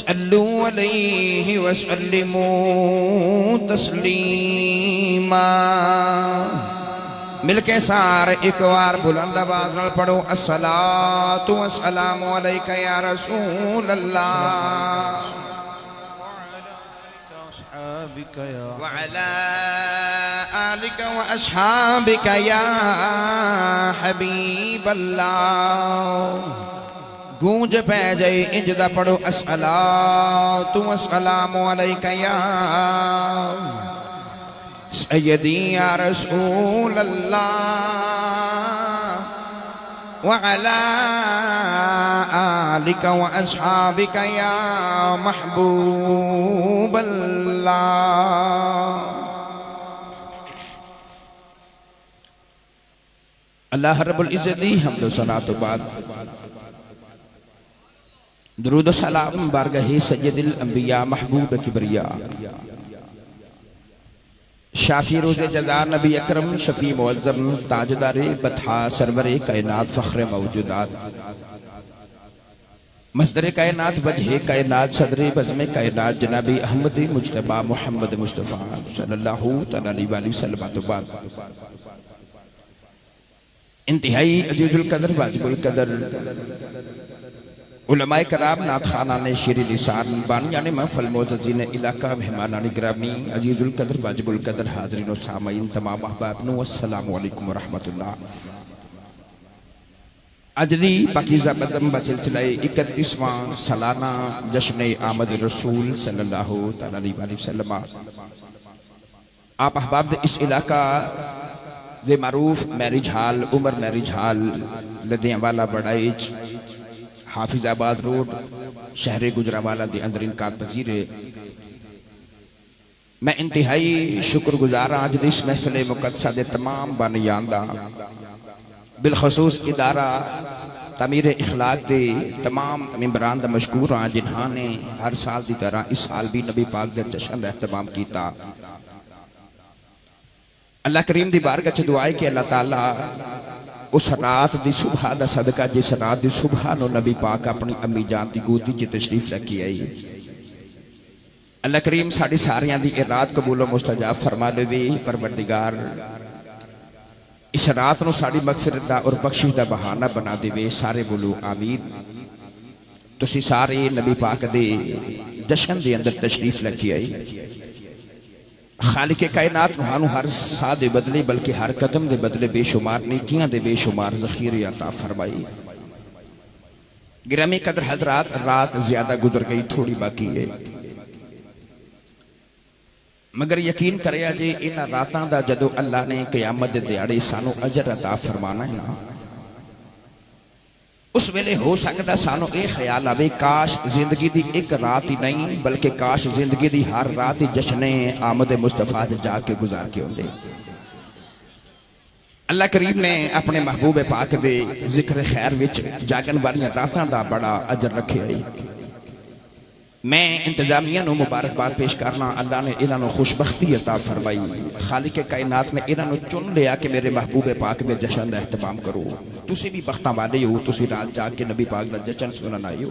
صلوا علیہ وسلموا تسلیما۔ مل کے سارے ایک بار بلند آواز نال پڑھو الصلاۃ والسلام علیک یا رسول اللہ وعلی آلک واصحابک یا حبیب اللہ۔ گونج پہ جائے انجدہ پڑھو الصلاۃ والسلام علیک یا سیدی یا رسول اللہ وعلی آلک واصحابک یا محبوب اللہ۔ اللہ رب العزت دی حمد و ثنا تو بعد درود و سلام بارگاہ سید الانبیاء محبوب کبریا شافی روز جزا نبی اکرم شفیع معظم تاجدار بطحا سرور کائنات فخر موجودات مصدر کائنات وجہ کائنات صدر بزم کائنات جناب احمد مجتبی محمد مصطفیٰ صلی اللہ علیہ وآلہ وسلم تو بعد انتہائی عزیز القدر واجب القدر علماء کرام نعت خانان شیر لسان بانیان محفل معززین علاقہ مہمانان گرامی عزیز القدر واجب القدر حاضرین و سامعین تمام احبابن والسلام علیکم ورحمت اللہ۔ اجری پاکیزہ بزم بسلسلہ 31واں سالانہ جشن آمد رسول صلی اللہ علیہ وآلہ وسلم آپ احباب دے اس علاقہ دے معروف میرج ہال عمر میرج ہال لدیاں والا بڑائج حافظ آباد روڈ شہر گجرانوالہ دے اندر انقاد پذیر ہے۔ میں انتہائی شکر گزار آج دے اس محفل مقدسہ دے تمام بانیان دا بالخصوص ادارہ تعمیر اخلاق دے تمام ممبران دا مشکور آن جنہاں نے ہر سال دی طرح اس سال بھی نبی پاک دے جشن دا اہتمام کیتا۔ اللہ کریم دی بارگاہ چ دعائے کہ اللہ تعالیٰ اس رات دی صبح دا صدقہ جس رات دی صبح نو نبی پاک اپنی امی جان دی گودی چ تشریف لکی آئی، اللہ کریم ساڑی ساریاں دی رات قبول و مستجاب فرما دے وی۔ پروردگار اس رات نو ساڑی مغفرت دا اور بخشش دا بہانہ بنا دے وی، سارے بولو آمین۔ تسی سارے نبی پاک دے جشن دے اندر تشریف لکی آئی۔ خالق کائنات نوحانو ہر سا دے بدلے بلکہ ہر قدم دے بدلے بے شمار نیکیاں دے بے شمار ذخیرے عطا فرمائی۔ گرامی قدر حضرات رات زیادہ گزر گئی تھوڑی باقی ہے، مگر یقین کریا جے ان راتاں دا جدو اللہ نے قیامت دے دیاڑے سانو اجر عطا فرمانا ہے نا، اس ویلے ہو سکتا سانو ایک خیال آوے کاش زندگی دی ایک رات ہی نہیں بلکہ کاش زندگی دی ہر رات ہی جشن آمد مصطفیٰ جا کے گزار کے ہوندے۔ اللہ کریم نے اپنے محبوب پاک دے ذکر خیر وچ جاگن والیاں راتاں دا بڑا اجر رکھے آئی۔ میں انتظامیہ نو مبارکباد پیش کرنا، اللہ نے انہاں نو خوشبختی عطا فرمائی۔ خالق کائنات نے انہاں نو چن لیا کہ میرے محبوب پاک دے جشن دا اہتمام کرو۔ تسی بھی بختاں والے ہو، تسی رات جا کے نبی پاک دا جشن سنن آئے ہو۔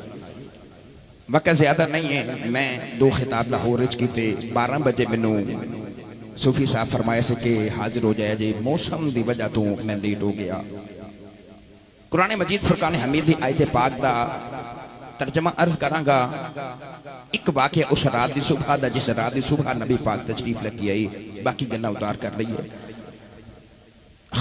وقت زیادہ نہیں ہے، میں دو خطاب لاہورج کی تے 12 بجے منو صوفی صاحب فرمایا سے کہ حاضر ہو جائے جے، موسم دی وجہ تو میں لیٹ ہو گیا۔ قرآن مجید فرقان حمید دی آیت پاک دا ترجمہ عرض کروں گا۔ ایک واقعہ اس رات دی صبح دا جس رات دی صبح نبی پاک تشریف لکی آئی، باقی گلہ اتار کر رہی ہے۔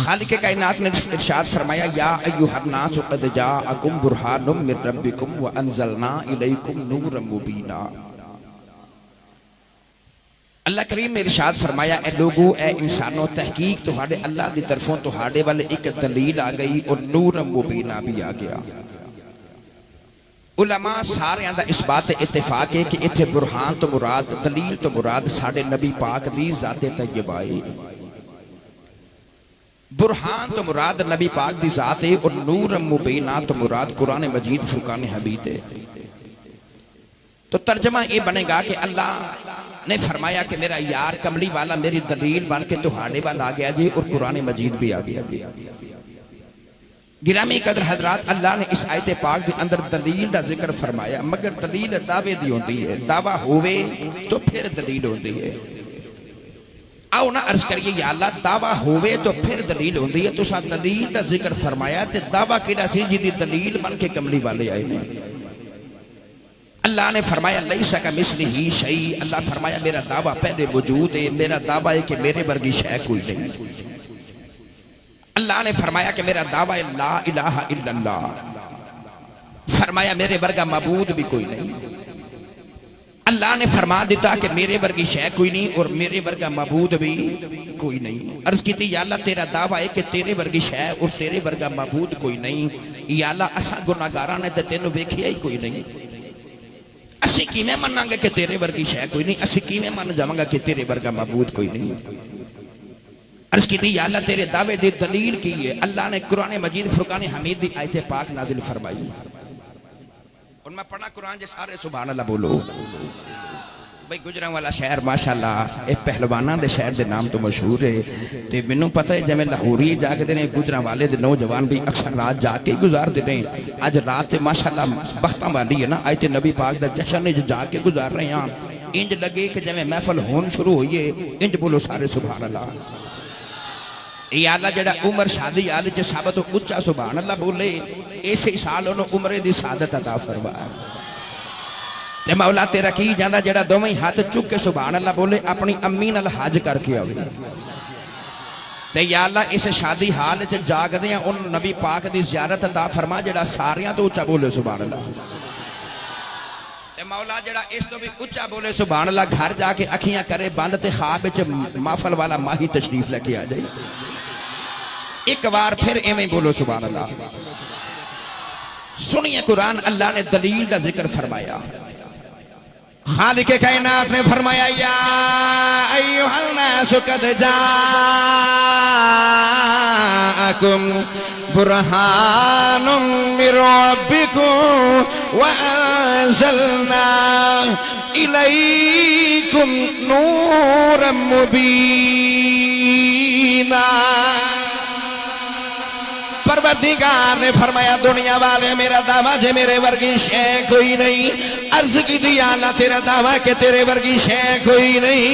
خالق کائنات نے ارشاد فرمایا یا ایوہ الناس قد جاءکم برہان من ربکم وانزلنا الیکم نورا مبینا۔ اللہ کریم نے ارشاد فرمایا اے لوگو اے انسانوں، تحقیق تہاڑے اللہ دی طرفوں تہاڑے والے ایک دلیل آ گئی اور نورا مبینا بھی آ گیا۔ علماء سارے اندر اس بات اتفاق ہے کہ اتھے برہان تو مراد دلیل تو مراد ساڑھے نبی پاک دی ذات طیبہ ہے۔ برہان تو مراد نبی پاک دی ذات ہے اور نور مبینہ تو مراد قرآن مجید فرقان حمید ہے۔ تو ترجمہ یہ بنے گا کہ اللہ نے فرمایا کہ میرا یار کملی والا میری دلیل بن کے تہاڑے والا آ گیا جی اور قرآن مجید بھی آ گیا۔ گرامی قدر حضرات، اللہ نے اس آیت پاک دے اندر دلیل دا ذکر فرمایا، مگر دلیل دعوے دی ہوندی ہے، دعویٰ ہوئے تو پھر دلیل ہوندی ہے۔ آؤ نا عرض کریے یا اللہ دعویٰ ہوئے تو پھر دلیل ہوندی ہے، تو سا دلیل دا ذکر فرمایا تے دعویٰ کیڑا سی جی دی دلیل بن کے کملی والے آئے نے۔ اللہ نے فرمایا لیسا کمثلہ شیء، اللہ فرمایا میرا دعویٰ پہلے موجود ہے، میرا دعویٰ ہے کہ میرے ورگی شے کوئی نہیں۔ اللہ نے فرمایا کہ میرا دعویٰ ہے لا الہ الا اللہ، فرمایا میرے ورگا معبود بھی کوئی نہیں۔ اللہ نے فرما دیتا کہ میرے ورگی شے کوئی نہیں اور میرے ورگا معبود بھی کوئی نہیں۔ عرض کی تھی یا اللہ تیرا دعویٰ ہے کہ تیرے ورگی شے اور تیرے ورگا معبود کوئی نہیں، یا اللہ اساں گناہگاراں نے تے تینوں ویکھیا ہی کوئی نہیں، اسی کیویں مناں گے کہ تیرے ورگی شے کوئی نہیں، اسی کیویں من جاواں گا کہ تیرے ورگا معبود کوئی نہیں۔ عرض کی تھی یا اللہ تیرے دعوے دی دلیل کی ہے۔ اللہ نے قرآن مجید فرقان حمید دی آیت پاک نازل فرمائی، اور میں پڑھا قرآن جے سارے سبحان اللہ بولو۔ بھئی گجراں والا شہر ماشاءاللہ ایک پہلواناں دے شہر دے نام تو مشہور ہے، تے مینوں پتہ ہے جویں لاہوری جا کے نے گجراں والے دے نوجوان بھی اکثر رات جا کے گزار دے نے۔ اج رات ماشاءاللہ بختاں والی ہے نا، آیت نبی پاک دا جشن وچ جا کے گزار رہے ہیں، انج لگے کہ جویں محفل ہون شروع ہوئی ہے، انج بولو سارے سبحان اللہ۔ یا اللہ جڑا عمر شادی آل چے ثابت اچھا سبحان اللہ بولے، ایسے سال انہوں عمرے دی سعادت عطا فرما۔ تے مولا تیرا کی جاندہ جڑا دومیں ہاتھ چک کے سبحان اللہ بولے، اپنی امین الحاج کر کے آوے۔ تے یا اللہ اس شادی حال چے جاگ دیں ان نبی پاک دی زیارت عطا فرما جڑا ساریاں تو اچھا بولے سبحان اللہ۔ تے مولا جڑا اس تو بھی اچھا بولے سبحان اللہ، گھر جا کے اکھیاں کرے بند تے خواب چے محفل والا ماہی تشریف لے کے آ جائے۔ ایک بار پھر ایمیں بولو سبحان اللہ۔ سنیے قرآن اللہ نے دلیل کا ذکر فرمایا، خالق کائنات نے فرمایا یا ایوہ الناس قد جاءکم برہان من ربکم وانزلنا الیکم نورا مبینا۔ پروردگار نے فرمایا دنیا والے میرا دعویٰ جے میرے ورگی شے کوئی نہیں۔ عرض کی دی یا اللہ تیرا دعویٰ کہ تیرے ورگی شے کوئی نہیں۔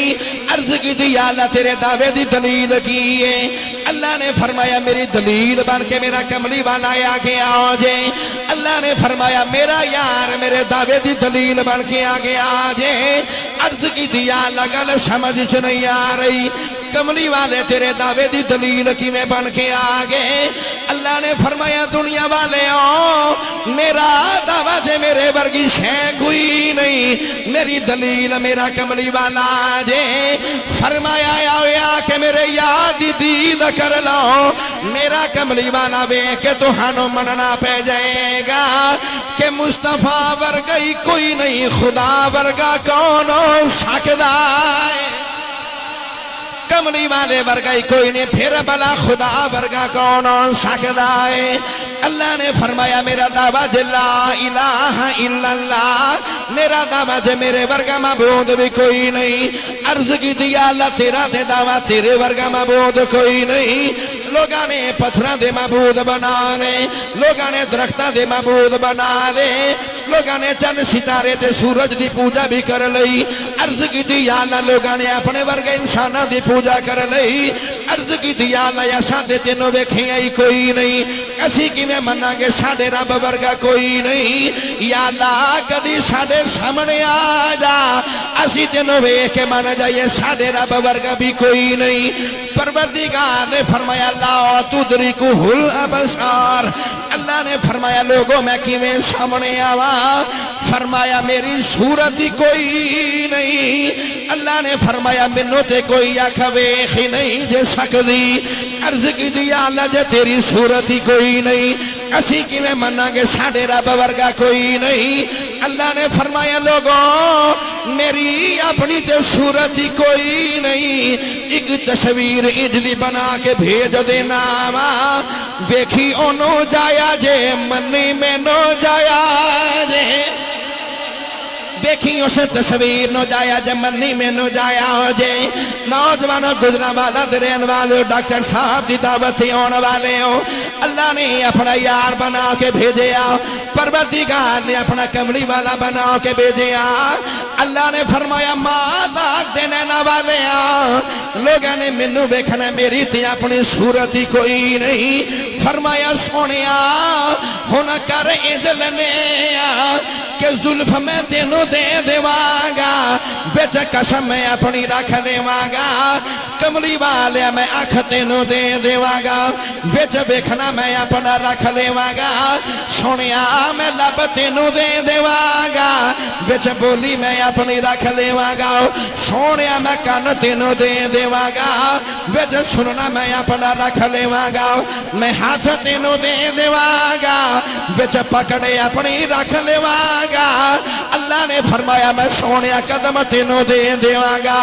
عرض کی دی یا اللہ تیرے دعوے دی دلیل کی ہے۔ اللہ نے فرمایا میری دلیل بن کے میرا کملی والا آگے آ جائے۔ اللہ نے فرمایا میرا یار میرے دعوے دی دلیل بن کے آگے آ جائے۔ عرض کی دی یا اللہ گل سمجھ چ نہیں آ رہی، کملی والے تیرے دعوے دی دلیل کی میں بن کے آگے۔ اللہ نے فرمایا دنیا والے میرا دعویٰ جے میرے ورگی شے کوئی نہیں، میری دلیل میرا کملی والا جے۔ فرمایا یا کہ میرے یاد دید کر لو، میرا کملی والا بے کہ تہانوں مننا پہ جائے گا کہ مصطفیٰ ورگئی کوئی نہیں، خدا ورگا کون ہو سکتا ہے؟ کملی والے ورگائی کوئی نہیں، پھر بلا خدا ورگا کون ہو سکتا ہے؟ اللہ نے فرمایا میرا دعویٰ جے لا الہ الا اللہ، میرا دعویٰ جے میرے ورگا معبود بھی کوئی نہیں۔ عرض کی دیا اللہ تیرا تے دعویٰ تیرے ورگا معبود کوئی نہیں۔ لوگاں نے پتھراں دے معبود بنا لے، لوگاں نے درختاں دے معبود بنا لے، لوگاں نے چند ستارے تے سورج دی پوجا بھی کر لئی۔ عرض کی دیا اللہ لوگاں نے اپنے ورگے انساناں دی پوجا کر لئی۔ عرض کی دیا اللہ یا ساتے تینوں ویکھیں ہی کوئی نہیں، اسی کی میں مننا گے ساڑے رب ورگا کوئی نہیں۔ یا اللہ کدی ساڑے سامنے آ جا، اسی تینوں ویکھ کے من جائے ساڑے رب ورگا بھی کوئی نہیں۔ پروردگار نے فرمایا لا تدرکہ الابصار، اللہ نے فرمایا لوگوں میں کیویں سامنے آوا؟ فرمایا میری صورت ہی کوئی نہیں۔ اللہ نے فرمایا منو تے کوئی آنکھ ویکھ ہی نہیں جے سکدی۔ عرض کی دیا اللہ جے تیری صورت ہی کوئی نہیں، اسی کیویں مناں گے ساڈے رب ورگا کوئی نہیں۔ اللہ نے فرمایا لوگوں میری اپنی تے صورت ہی کوئی نہیں، ایک تصویر اجلی بنا کے بھیج دینا وا، ویکھی انہوں جایا جے منی میں نو جایا جے۔ ویکھی اس تصویر نو جایا جے منی میں نو جایا ہو جے نوجوانوں گزرا والا درین والے ڈاکٹر صاحب دی دعوت آن والے ہو اللہ نے اپنا یار بنا کے بھیجیا پروردگار نے اپنا کملی والا بنا کے بھیجیا اللہ نے فرمایا ماں داغ دینے نہ والے لوگوں نے منو بیکھنا میری تھی اپنی صورت ہی کوئی نہیں فرمایا سونیا ہونا کر اجلنے کہ ظلف میں تینوں دے دیواگا بچ قسم میں اپنی رکھ لیواگا کملی والے میں آنکھ تینوں دے دیواگا بچ بیکھنا میں اپنا رکھ لیواگا سونیا میں لب تینوں دے دیواگا بچ بولی میں اپنی رکھ لیواگا سونیا میں کان تینوں دے دیواگا بچ سننا میں اپنا رکھ لیواگا میں ہاتھ تینوں دے دیواگا بچ پکڑے اپنی رکھ لیواگا اللہ نے فرمایا میں سونیا قدم تینوں دے دیواگا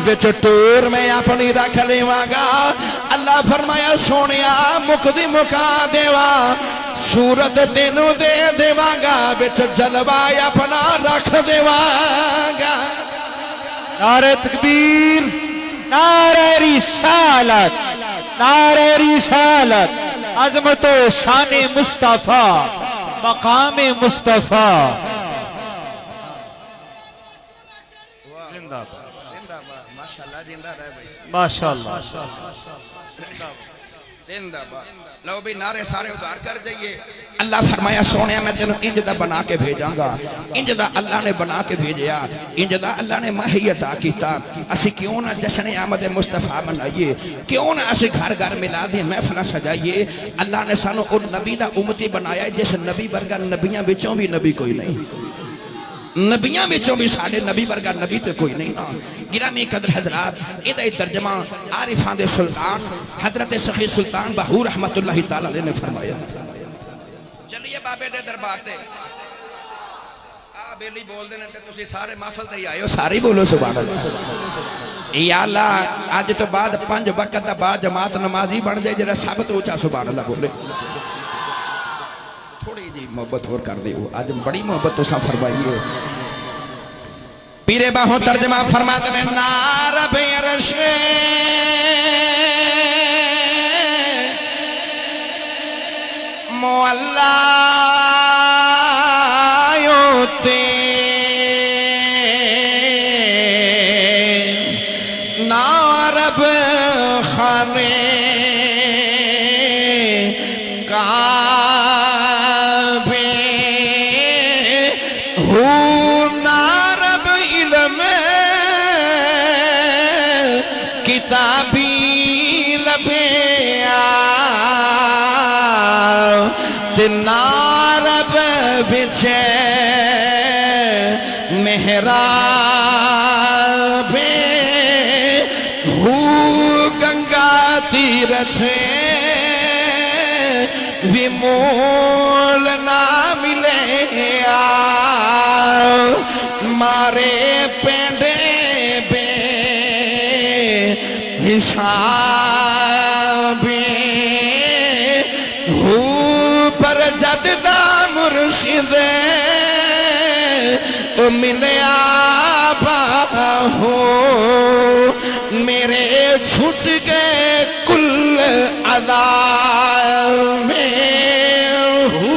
بچ ٹور میں اپنی رکھ لیواگا اللہ فرمایا سونیا مکدی مکا دیوا صورت تینوں دے دیواگا بچ جلوہ اپنا رکھ دیواگا نعرہ تکبیر نعرہ رسالت نعرہ رسالت عظمت و شان مصطفیٰ مقام مصطفیٰ ماشاءاللہ لو بھی نعرے سارے ادھار کر جائیے اللہ فرمایا سونیا میں تینوں انجدہ بنا کے بھیجاں گا انجدہ اللہ نے بنا کے بھیجیا انجدہ اللہ نے ماہی عطا کیتا اسی کیوں نہ جشن آمد مصطفیٰ منائیے کیوں نہ اسی گھر گھر ملا دی محفلہ سجائیے اللہ نے سانو ان نبی دا امتی بنایا جس نبی برگا نبیاں بچوں بھی نبی کوئی نہیں نبیاں بچوں بھی ساڑھے نبی برگا نبی تے کوئی نہیں نا گرامی قدر حضرات ادھائی ترجمہ عارفان دے سلطان حضرت سخی سلطان بہو رحمت اللہ تعالیٰ نے فرمایا چلیے بابے دے دربار تے بیلی بول دینے تے تسی سارے محفل تے ہی آئے ہو ساری بولو سبحان اللہ یا اللہ آج تو بعد 5 وقت دا بعد جماعت نمازی بن جائے جرہ سب تو اچھا سبحان اللہ بولے تھوڑی جی محبت اور کر دے آج بڑی محبت تو ساں فرمائیے پیرے باہوں ترجمہ فرماتے ہیں نارب عرش مولا یوتے نارب خانے کتابی لبیا نارب بچے محراب ہو گنگا تیرتھ بھی مول نہ ملے مارے پینڈے بے حسابی ہو پر جددہ مرشد ملے آبا ہو میرے چھٹ کے کل عذاب میں ہو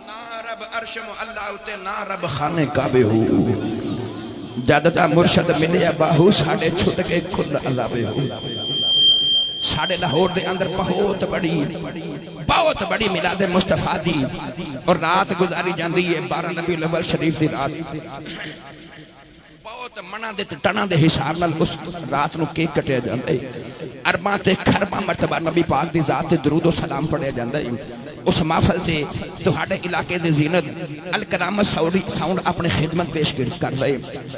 نا رب عرش معلّہ ہوتے نا رب خانے کعبے ہو جددہ مرشد ملے آبا ہو ساڑھے چھٹ کے کل عذاب ہو ساڑھے لاہور دے اندر بہت بڑی میلاد مصطفیٰ دی اور رات گزاری جاندی ہے 12 نبی الاول شریف دی رات بہت منہ دے ٹنا دے حساب نال اس رات نو کیک کٹیا جاندے ارباں تے کھرباں مرتبہ نبی پاک دی ذات تے درود و سلام پڑھیا جاندے اس محفل سے تہاڈے علاقے دے زینت الکرامت ساؤنڈ اپنے خدمت پیش کر رہے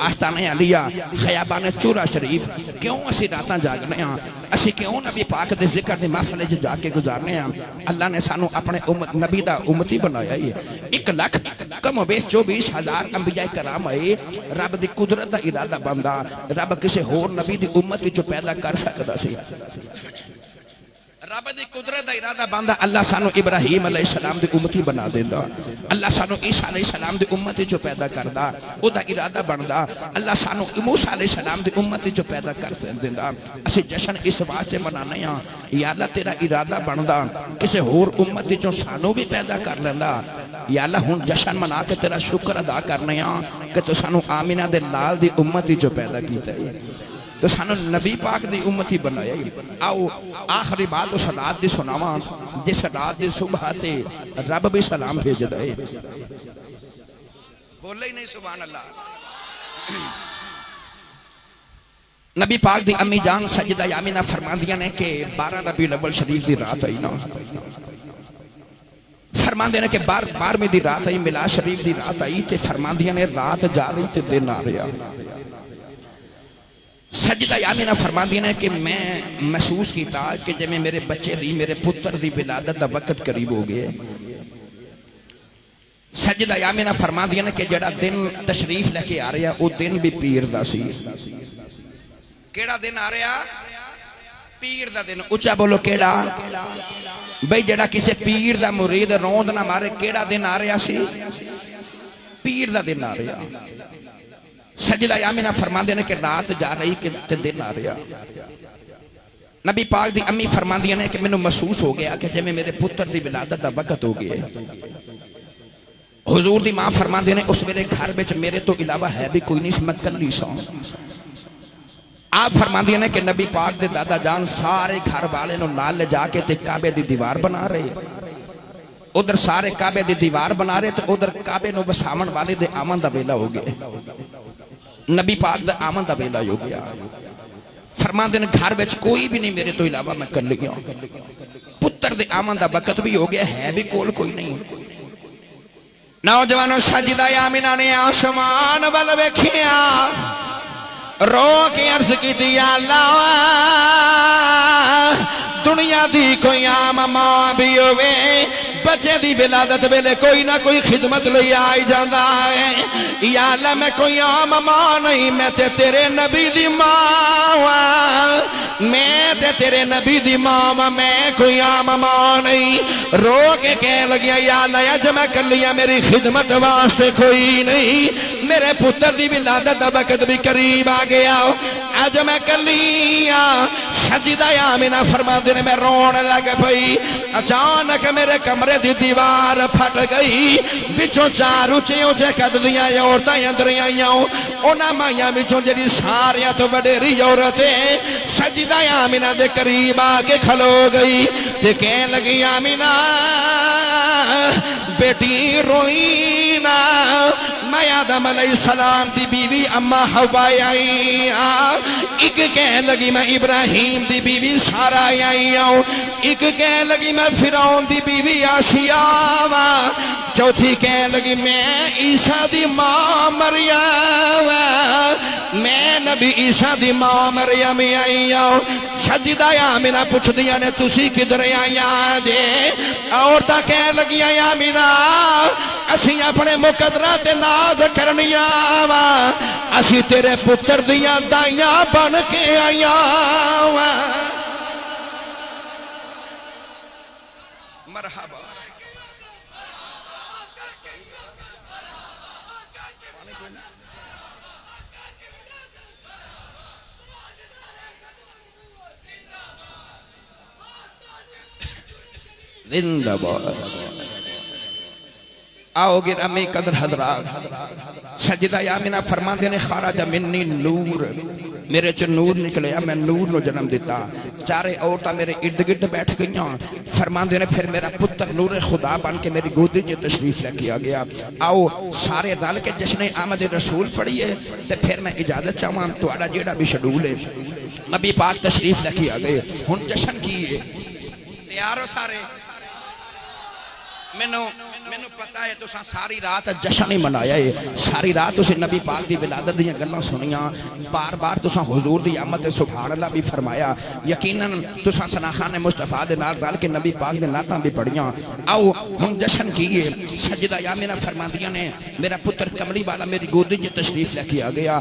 آستانہ علیہ خیابان چورا شریف کیوں اسی راتاں جاگنے ہاں اسی کیوں نبی پاک دے ذکر دے محفل جا کے گزارنے ہاں اللہ نے سانو اپنے نبی دا امتی بنایا ہے 1 لاکھ کم و بیش 24,000 انبیاء کرام آئے رب دی قدرت دا ارادہ بندہ رب کسے ہور نبی دی امت کی جو پیدا کر سکتا سی رب دی قدرت دا ارادہ بندا اللہ سانو ابراہیم علیہ السلام دی امتی بنا دیندا اللہ سانو عیسیٰ علیہ السلام دی امتی جو پیدا کردا او دا ارادہ بندا اللہ سانو موسیٰ علیہ السلام دی امتی جو پیدا کر دیندا اسی جشن اس واسطے منانے ہاں یا اللہ تیرا ارادہ بندا کسے ہور امتی جو سانو بھی پیدا کر لیندا یا اللہ ہن جشن منا کے تیرا شکر ادا کرنے ہاں کہ تو سانو آمینہ دے لال دی امتی جو پیدا کیتا ہے تو سانو نبی پاک دی امتی بنایا آؤ آخری بات اس رات دی سناواں جس رات دی صبح تے رب بھی سلام بھیج دے بولے ہی نہیں سبحان اللہ نبی پاک دی امی جان سجدہ یامینہ فرما دیا نے کہ 12 ربیع الاول شریف دی رات آئی نا فرما دینا کہ 12 دی رات آئی میلاد شریف دی رات آئی تے فرما دیا نے رات جا رہی تے دن آ رہا سجدہ یامینہ فرما دینا ہے کہ میں محسوس کیتا کہ جب میں میرے بچے دی میرے پتر دی ولادت دا وقت قریب ہو گئے سجدہ یامینہ فرما دینا کہ جڑا دن تشریف لے کے آ رہا وہ دن بھی پیر دا سی کیڑا دن آ رہا پیر دا دن اچھا بولو کیڑا بھئی جڑا کسے پیر دا مرید روند نہ مارے کیڑا دن آ رہا سی پیر دا دن آ رہا سجدہ یامینہ فرما دینے کہ رات جا رہی کہ دن آ رہا نبی پاک دی امی فرما دینے کہ میں نے محسوس ہو گیا کہ جب میرے پتر دی ولادت دا وقت ہو گئے حضور دی ماں فرما دینے اس میرے گھر بچ میرے تو علاوہ ہے بھی کوئی نہیں میں کلی سا آپ فرما دینے کہ نبی پاک دے دادا جان سارے گھر والے نو نال لے جا کے تے کعبے دی دیوار بنا رہے ادھر سارے کعبے دی دیوار بنا رہے تو ادھر کعبے نو بسامن والے دے آمن دا ویلا ہو گئے نبی پاک دا آمن دا ویلا ہو گیا فرما دینے گھر بچ کوئی بھی نہیں میرے تو علاوہ میں کر لگیا پتر دے آمن دا وقت بھی ہو گیا ہے بھی کول کوئی نہیں نوجوانوں سجدہ یامینہ نے آسمان وال ویکھیا رو کے عرض کی دیا اللہ دنیا دی کوئی عام ماں بھی ہوئے بچے دی ولادت ویلے کوئی نہ کوئی خدمت لئی آئی جاندہ ہے یا اللہ میں کوئی عام ماں نہیں میں تے تیرے نبی دی ماں میں تے تیرے نبی دی ماں میں کوئی عام ماں نہیں رو کے کہنے لگیا یا اللہ اج میں کر لیا میری خدمت واسطے کوئی نہیں میرے پتر دی ولادت دا وقت بھی قریب آ گیا اج میں کر لیا سجدہ یامینہ فرما دینے میں رون لگ پئی اچانک میرے کمرے دی دیوار پھٹ گئی بچوں 4 اونچے قد دیاں عورتاں اندر آئیاں انہاں مائیاں بچوں جڑی ساریاں تو وڈیری عورتیں سجدہ یامینہ دے قریب آ کے کھلو گئی تے کہنے لگی یامینہ بیٹی روئی نا میں آدم علیہ السلام دی بیوی اما حوا آئی ایک کہنے لگی میں ابراہیم دی بیوی سارا آئی آؤں ایک کہنے لگی میں فرعون دی بیوی آسیہ چوتھی کہنے لگی میں عیسیٰ دی ماں مریم میں نبی عیسیٰ دی ماں مریم آئی آؤں سجدہ یامینہ پوچھ دیا نے تسی کدھر آیا دے عورتاں کہنے لگی یامینہ اسی اپنے مقدرات ناز کرنی آوا اسی تیرے پتر دیاں دائیاں بن کے آیا مرحبا زندہ باد آؤ گرامی قدر حضرات سجدہ یامینہ فرما دینے خارج منی نور میرے چ نور نکلیا میں نور نو جنم دیتا چارے عورتاں میرے ارد گرد بیٹھ گئیاں فرما دینے پھر میرا پتر نور خدا بن کے میری گودی چ تشریف لے کے آ گیا آؤ سارے رل کے جشن آمد رسول پڑھیے تے پھر میں اجازت چاہواں تہاڈا جیڑا بھی شیڈول ہے نبی پاک تشریف لے کے آ گئے ہن جشن کیے تیار ہو سارے ਮੈਨੂੰ ਪਤਾ ਹੈ ਤੁਸੀਂ ਸਾਰੀ ਰਾਤ ਜਸ਼ਨ ਹੀ ਮਨਾਇਆ ਹੈ ਸਾਰੀ ਰਾਤ ਤੁਸੀਂ ਨਬੀ ਪਾਕ ਦੀ ਵਿਲਾਦਤ ਦੀਆਂ ਗੱਲਾਂ ਸੁਣੀਆਂ ਬਾਰ-ਬਾਰ ਤੁਸੀਂ ਹੁਜ਼ੂਰ ਦੀ ਆਮਦ ਤੇ ਸੁਭਾਨ ਅੱਲਾਹ ਵੀ ਫਰਮਾਇਆ ਯਕੀਨਨ ਤੁਸੀਂ ਸਨਾਖਾਨ ਮੁਸਤਫਾ ਦੇ ਨਾਲ ਰਲ ਕੇ ਨਬੀ ਪਾਕ ਦੇ ਨਾਤਾਂ ਵੀ ਪੜੀਆਂ ਆਓ ਹੁਣ ਜਸ਼ਨ ਕੀਏ ਸਜਦਾ ਯਾਮਿਨਾ ਫਰਮਾਂਦੀਆਂ ਨੇ ਮੇਰਾ ਪੁੱਤਰ ਕਮਲੀ ਵਾਲਾ ਮੇਰੀ ਗੋਦੀ 'ਚ ਤਸ਼ਰੀਫ ਲੈ ਕੇ ਆ ਗਿਆ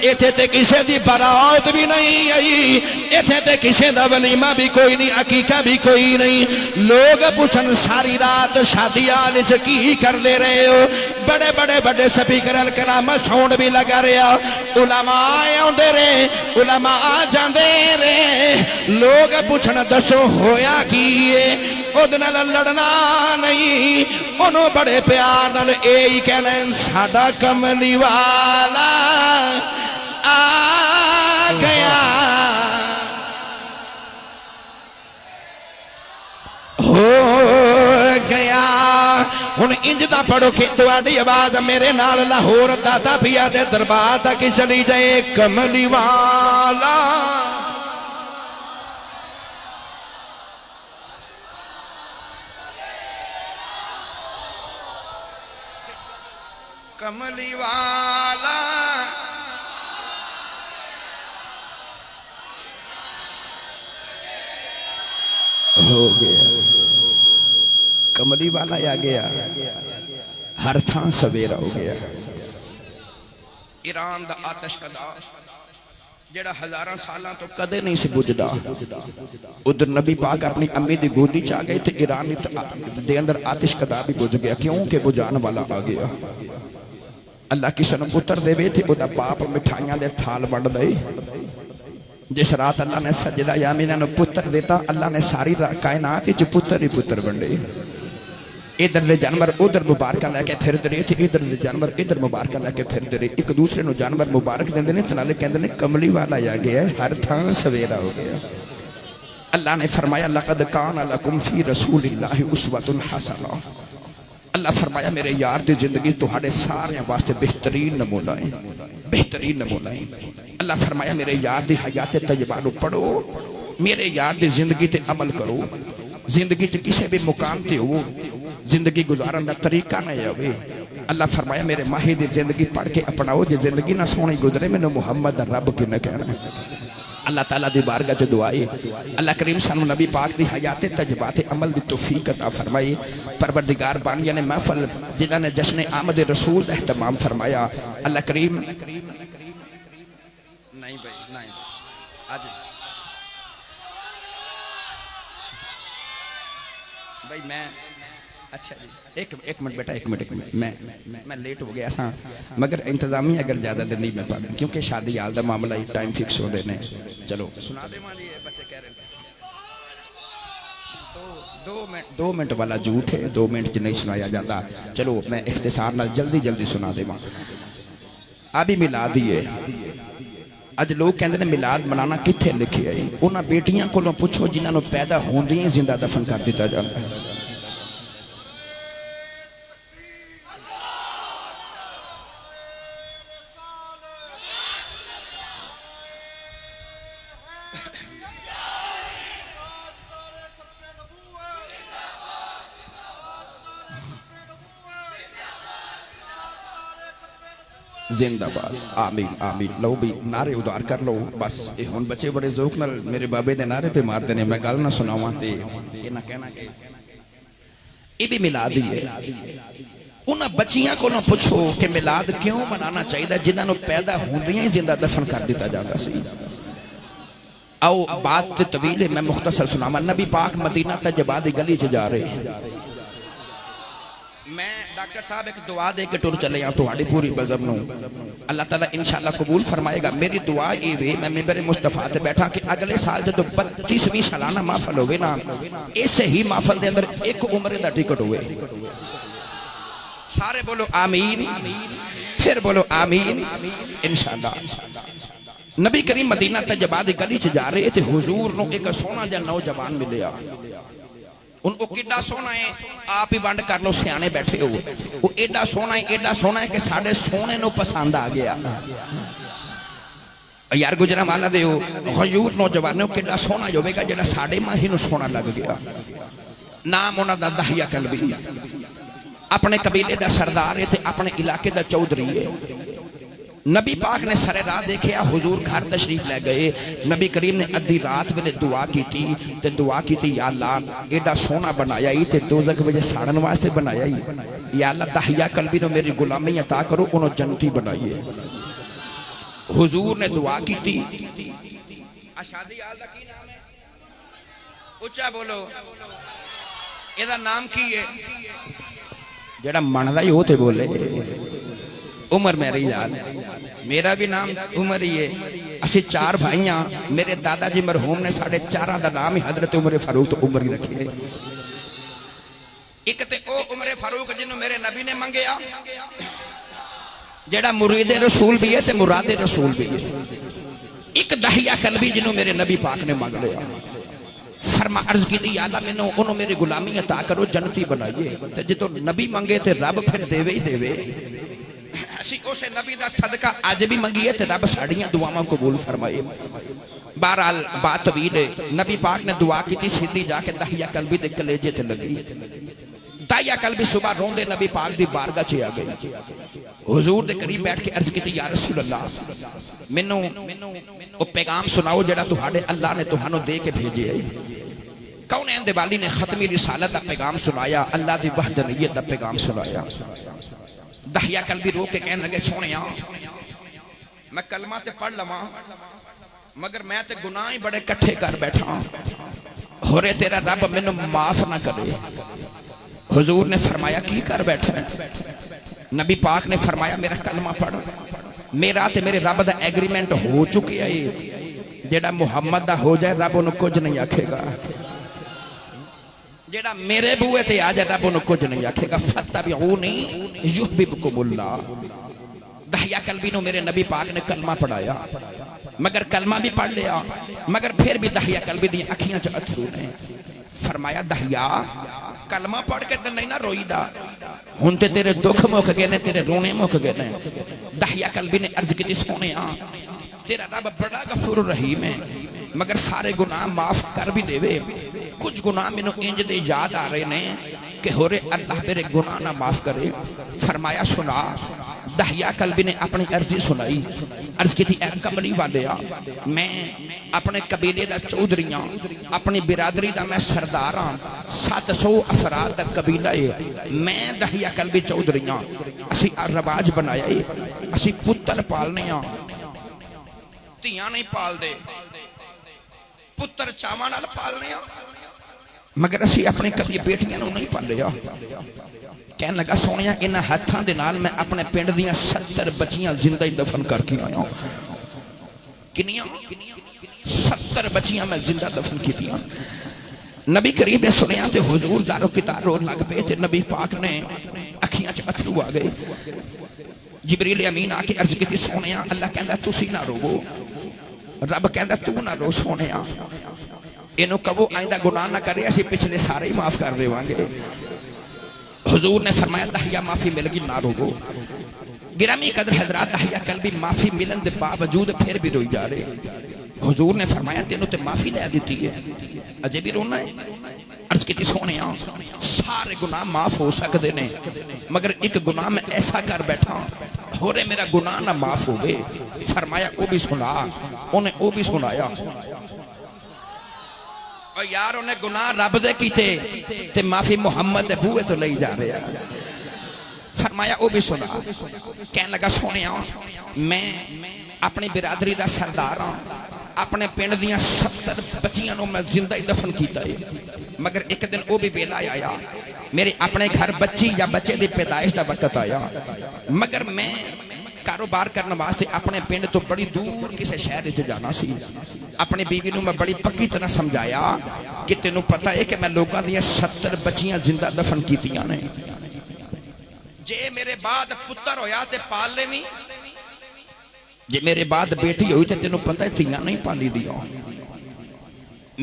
ایتھے تے کسے دی برات بھی نہیں آئی ایتھے تے کسے دا ولیمہ بھی کوئی نہیں عقیقہ بھی کوئی نہیں لوگ پوچھن ساری رات شادیاں وچ کی کر دے رہے ہو بڑے بڑے بڑے سپیکر الکرام ساؤنڈ بھی لگا رہا علماء آندے رہے علماء جاندے رہے لوگ پوچھن دسو ہویا کیے اودے نال لڑنا نہیں انہوں بڑے پیار نال اے کہنا ساڈا کملی والا آ گیا ہو گیا ہن انج دا پڑھو کہ تواڈی آواز میرے نال لاہور داتا پیا دے دربار تک چلی جائے کملی والا کملی والا ہو گیا کملی والا آ گیا ہر تھان سویرا ہو گیا ایران دا آتش کدا جڑا ہزاراں سالاں تو کدے نہیں سی بجھدا ادھر نبی پاک اپنی امی دی گودی چاہ گئے تے ایران دے اندر آتش کدا بھی بجھ گیا کیونکہ بجھان والا آ گیا اللہ کسی نے پتر دے وے تھے وہ دا باپ مٹھائیاں دے تھال بڑھ دے جس رات اللہ نے سجدہ یامینہ نے پتر دیتا اللہ نے ساری کائنات جو پتر ہی پتر بن دے ادھر دے جانور ادھر مبارکہ لے کے پھر دے تھے ادھر دے جانور ادھر مبارکہ لے کے پھر دے ایک دوسرے نو جانور مبارک دے نے تنالے کہندے نے کملی والا آ گیا ہے ہر تھان سویرا ہو گیا اللہ نے فرمایا لقد کان لکم فی رسول اللہ اسوۃ حسنہ اللہ فرمایا میرے یار دی زندگی تہاڈے سارے واسطے بہترین نمونہ ہے بہترین نمونہ ہے اللہ فرمایا میرے یار دی حیات طیبہ نو پڑھو میرے یار دی زندگی تے عمل کرو زندگی چ کسے بھی مقام تے ہو زندگی گزارن دا طریقہ نہ ہوئے اللہ فرمایا میرے ماہی دی زندگی پڑھ کے اپناؤ جے زندگی نہ سونی گزرے میں محمد رب کی نہ کہنا اللہ تعالیٰ دی بارگاہ جو دعائے اللہ کریم صلی اللہ نبی پاک دی حیات تجربات عمل دی توفیق عطا فرمائی پروردگار بانیہ نے محفل جنہاں نے جشن آمد رسول دا اہتمام فرمایا اللہ کریم نہیں بھائی نہیں آج بھائی میں اچھا جی ایک منٹ بیٹا ایک منٹ میں لیٹ ہو گیا تھا مگر انتظامیہ اگر زیادہ دن نہیں میں پڑھ کیونکہ شادی آل دا معاملہ ہی ٹائم فکس ہو دینے چلو سنا دے ماں جی بچے کہہ رہے ہیں 2 منٹ والا جھوٹ ہے 2 منٹ نہیں سنایا جاتا چلو میں اختصار نال جلدی سنا دے ماں ابھی میلاد ہی ہے اج لوگ کہندے نے میلاد منانا کتھے لکھی ہے انہاں بیٹیاں کولوں پوچھو جنہاں نو پیدا ہوندی ہیں زندہ دفن کر دیتا جاتا ہے زندہ باد آمین آمین لو بھی نعرے ادار کر لو بس ہن بچے بڑے ذوق نال میرے بابے دے نعرے پہ مار دینے میں گل نہ سناواں تے یہ نہ کہنا کہ یہ بھی میلاد ہی ہے انہاں بچیاں کو نہ پوچھو کہ میلاد کیوں منانا چاہیے جنہاں نو پیدا ہوندیاں ہی زندہ دفن کر دیتا جاتا سی او بات طویل ہے میں مختصر سناواں نبی پاک مدینہ طیبہ دی گلی چ جا رہے میں ڈاکٹر صاحب ایک دعا دے کے ٹور چلے ہیں تہاڈی پوری بزم نو اللہ تعالیٰ انشاءاللہ قبول فرمائے گا میری دعا یہ وے میں ممبر مصطفیٰ تے بیٹھا کہ اگلے سال جدو 32ویں سالانہ محفل ہوئے نا اسے ہی محفل دے اندر ایک عمرے دا ٹکٹ ہوئے سارے بولو آمین پھر بولو آمین انشاءاللہ نبی کریم مدینہ طیبہ دی گلی چ جا رہے تھے حضور نو ایک سونا جا نوجوان ملیا ان کو کڈا سونا ہے آپ ہی بانڈ کر لو سیانے بیٹھے ہو وہ ایڈا سونا ہے کہ ساڑھے سونے نو پسند آ گیا یار گجرہ مالا دے ہو غیور نوجوانے ہو کڈا سونا جو گا جڑا ساڑھے ماہ ہی نو سونا لگ گیا نام انہا دا دہیہ قلبی اپنے قبیلے دا سردار ہے تھے اپنے علاقے دا چودری ہے نبی پاک نے سرے راہ دیکھیا حضور گھر تشریف لے گئے نبی کریم نے ادھی رات میں دعا کی تھی یا اللہ ایڈا سونا بنایا ہی تے دوزخ وجہ ساڑن واسطے بنایا ہی یا اللہ دہیہ قلبی نو میری غلامی عطا کرو انہوں جنتی بنائیے حضور نے دعا کی تھی شادی آل دا کی نام ہے اچھا بولو یہ نام کی ہے جڑا مندا ہی وہ تے بولے عمر میری یاد میرا بھی نام عمر ہی ہے اسی 4 بھائیاں میرے دادا جی مرحوم نے ساڑھے 4 دا نام ہی حضرت عمر فاروق تو عمر ہی رکھی ہے ایک تے او عمر فاروق جنہوں میرے نبی نے منگیا جڑا مرید رسول بھی ہے تے مراد رسول بھی ہے ایک دہیہ قلبی جنہوں میرے نبی پاک نے مانگ لیا فرما عرض کی دی اللہ میں انہوں میری غلامی عطا کرو جنتی بنائیے تے جتو نبی منگے تے رب پھر دیوے ہی دیوے اسی اسے نبی دا صدقہ آج بھی منگیے تے رب ساڑیاں دعاوں قبول فرمائے بہرحال بات طویل ہے نبی پاک نے دعا کی تھی سیدھی جا کے دہیہ قلبی دے کلیجے تے لگی دہیہ قلبی صبح روندے نبی پاک دی بارگاہ چے آ گئی حضور دے قریب بیٹھ کے عرض کی تھی یا رسول اللہ منوں وہ پیغام سناؤ جڑا تہاڈے اللہ نے تہانوں دے کے بھیجے ہے کون اندے والی نے ختمی رسالت دا پیغام سنایا اللہ دی وحدانیت دا پیغام سنایا دہیہ قلبی رو کے کہنے لگے سونیا میں کلمہ تے پڑھ لواں مگر میں تے گناہ ہی بڑے کٹھے کر بیٹھا ہورے تیرا رب منوں معاف نہ کرے حضور نے فرمایا کی کر بیٹھا ہے نبی پاک نے فرمایا میرا کلمہ پڑھ میرا تے میرے رب دا ایگریمنٹ ہو چکے ہے جیڑا محمد دا ہو جائے رب انہوں کچھ نہیں آکھے گا جیڑا میرے بوئے تے آ جائے رب انہوں کچھ نہیں آکھے گا فتبعونی یحببکم اللہ دہیہ قلبی نو میرے نبی پاک نے کلمہ پڑھایا مگر کلمہ بھی پڑھ لیا مگر پھر بھی دہیہ قلبی دی اکھیاں چ اتھرو نے فرمایا دہیہ کلمہ پڑھ کے تے نہیں نہ روئی دا ہن تے تیرے دکھ مک گئے نے تیرے رونے مک گئے نے دہیہ قلبی نے عرض کی سونے تیرا رب بڑا غفور رحیم ہے مگر سارے گناہ معاف کر بھی دے وے کچھ گناہ میں انج دے یاد آ رہے نے کہ ہو رہے اللہ میرے گناہ نہ معاف کرے فرمایا سنا دہیہ قلبی نے اپنی عرضی سنائی عرض کی تھی اے کملی والیا میں اپنے قبیلے دا چودھریاں اپنی برادری دا میں سرداراں 700 افراد دا قبیلہ ہے میں دہیہ قلبی چودھریاں اسی رواج بنایا ہے اسی پتر پالنے ہاں تیاں نہیں پال دے پتر چاواں نال پالنے ہاں مگر اسی اپنے کبھی بیٹیاں نو نہیں پالیا کہنے لگا سونیا انہاں ہتھاں دے نال میں اپنے پنڈ دیاں 70 بچیاں زندہ ہی دفن کر کے آیا کنیاں 70 بچیاں میں زندہ دفن کی دیا نبی کریم نے سنیا تے حضور دارو کتار رو لگ پے تے نبی پاک نے اکھیاں چ اتھرو آ گئے جبریل امین آ کے عرض کی سونیا اللہ کہندا تسی نہ روو رب کہندا تو نہ رو سونیا انہوں کہو آئندہ گناہ نہ کرے اسی پچھلے سارے ہی معاف کر دیواں گے حضور نے فرمایا دہیہ معافی مل گی نہ روو گرامی قدر حضرات دہیہ قلبی معافی ملن دے باوجود پھر بھی روئی جا رہے حضور نے فرمایا تینوں تے معافی لے دیتی ہے اجے بھی رونا ہے عرض کی سونے سارے گناہ معاف ہو سکتے ہیں مگر ایک گناہ میں ایسا کر بیٹھا ہو رہے میرا گناہ نہ معاف ہو گئے فرمایا وہ بھی سنا انہیں وہ بھی سنایا اور یار انہیں گناہ رب دے کیتے تے معافی محمد دے بوئے تو لئی جا رہے ہیں فرمایا وہ بھی سنا کہنے لگا سونے میں اپنی برادری دا سردار ہوں اپنے پنڈ دیاں 70 بچیاں نو میں زندہ ہی دفن کیتا ہے مگر ایک دن وہ بھی ویلا آیا میرے اپنے گھر بچی یا بچے دی پیدائش دا وقت آیا مگر میں کاروبار کرنے واسطے اپنے پنڈ تو بڑی دور کسی شہر وچ جانا سی اپنی بیوی نو میں بڑی پکی طرح سمجھایا کہ تینوں پتہ ہے کہ میں لوگاں دیاں 70 بچیاں زندہ دفن کیتیاں نے جے میرے بعد پتر ہویا تے پال لیویں جے میرے بعد بیٹی ہوئی تے تینوں پتہ ہے تیاں نہیں پالی دیاں